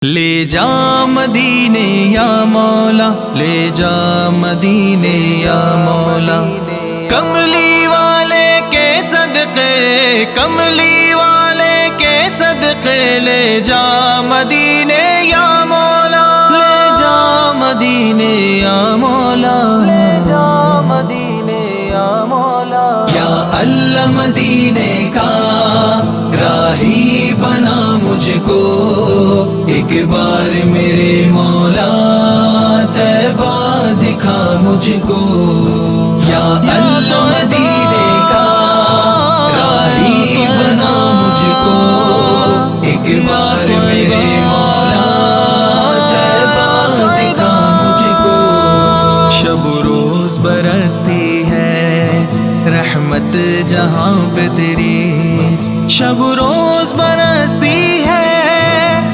لے جا مدینے یا مولا، لے جا مدینے یا مولا، کملی والے کے صدقے، کملی والے کے صدقے، لے جا مدینے یا مولا، لے جا مدینے یا مولا، لے جا مدینے یا مولا، یا اللہ مدینے کا راہی بنا مجھ کو، ایک بار میرے مولا طیبہ دکھا مجھ کو، یا اللہ مدینے کا راہی بنا مجھ کو، ایک بار میرے مولا طیبہ دکھا مجھ کو۔ شب و روز برستی ہے رحمت جہاں پہ تیری، شب و روز برستی ہے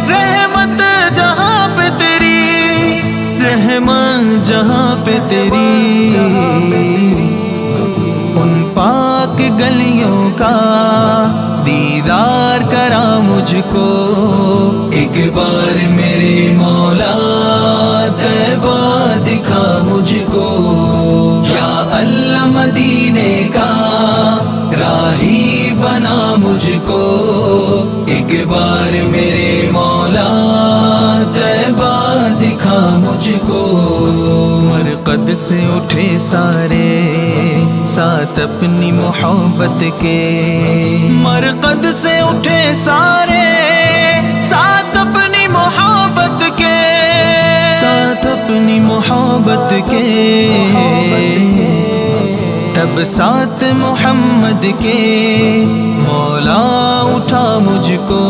رحمت جہاں پہ تیری، رحمت جہاں پہ تیری، ان پاک گلیوں کا دیدار کرا مجھ کو، ایک بار میرے مولا طیبہ دکھا مجھ کو، یا اللہ مدینے کا راہی بنا مجھ کو، ایک بار میرے مولا طیبہ دکھا مجھ کو۔ مرقد سے اٹھے سارے ساتھ اپنی محبت کے، مرقد سے اٹھے سارے ساتھ اپنی محبت کے، ساتھ اپنی محبت کے، تب ساتھ محمد کے مولا اٹھا مجھ کو،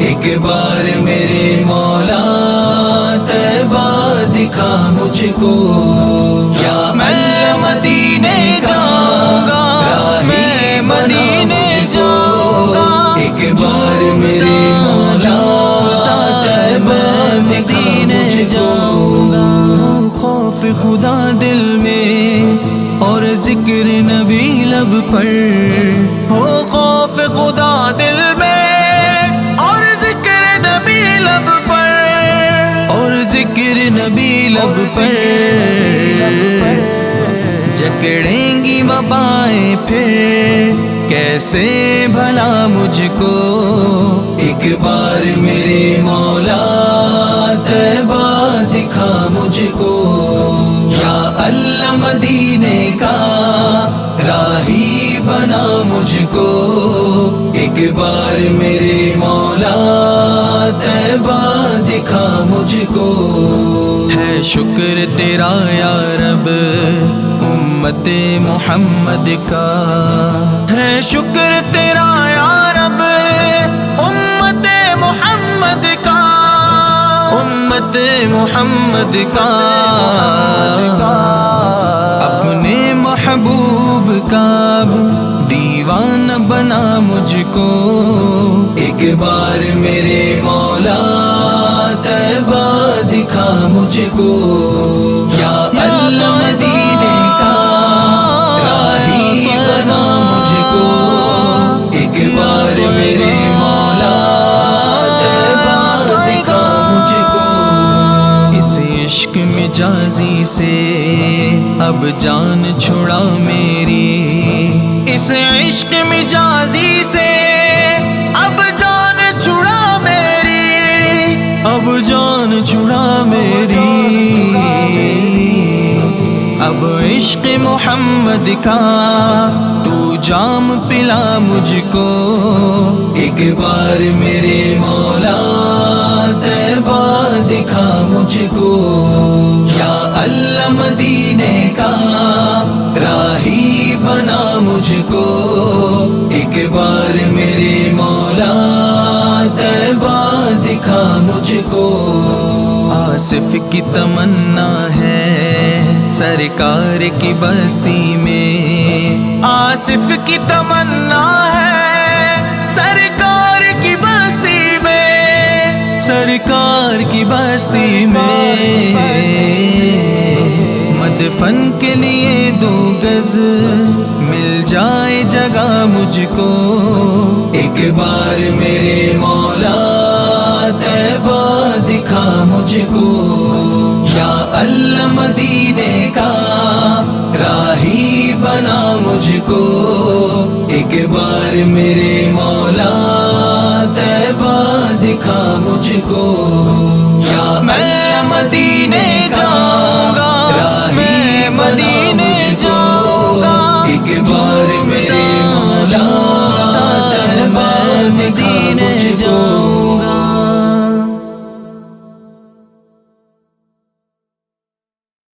ایک بار میرے مولا طیبہ دکھا مجھ کو، یا میں مدینے جاؤں گا، میں مدینے جاؤں گا، ایک بار میرے مولا طیبہ دکھا مجھ کو۔ خوف خدا دل میں اور ذکر نبی لب پر، ہو خوف خدا دل میں اور ذکر نبی لب پر، اور ذکر نبی لب پر، جکڑیں گی وبائیں پھر کیسے بھلا مجھ کو، ایک بار میرے مولا طیبہ دکھا مجھ کو، یا اللہ مدینے کا راہی بنا مجھ کو، ایک بار میرے مولا طیبہ دکھا مجھ کو۔ ہے شکر تیرا یا رب امت محمد کا، ہے شکر تیرا یا رب امت محمد کا، امت محمد کا، اپنے محبوب کا دیوانہ بنا مجھ کو، ایک بار میرے مولا طیبہ دکھا مجھ کو، یا اللہ مدینے کا راہی بنا مجھ کو، ایک بار میرے مولا طیبہ دکھا مجھ کو۔ اس عشق مجازی سے اب جان چھڑا میری، اس عشق مجازی سے اب جان چھڑا میری، اب جان چھڑا میری، اب عشق محمد کا تو جام پلا مجھ کو، ایک بار میرے مولا طیبہ دکھا مجھ کو، یا اللہ مدینے کا راہی بنا مجھ کو، ایک بار میرے مولا طیبہ دکھا مجھ کو۔ آصف کی تمنا ہے سرکار کی بستی میں، آصف کی تمنا ہے سرکار کی بستی میں، سرکار کی بستی میں، مدفن کے لیے 2 گز مل جائے جگہ مجھ کو، ایک بار میرے مولا طیبہ مجھ کو، یا اللہ مدینے کا راہی بنا مجھ کو، ایک بار میرے مولا طیبہ دکھا مجھ کو، یا میں مدینے جاؤں گا، راہی مدینے جاؤں گا، ایک بار میرے مولا طیبہ دکھا مجھ کو۔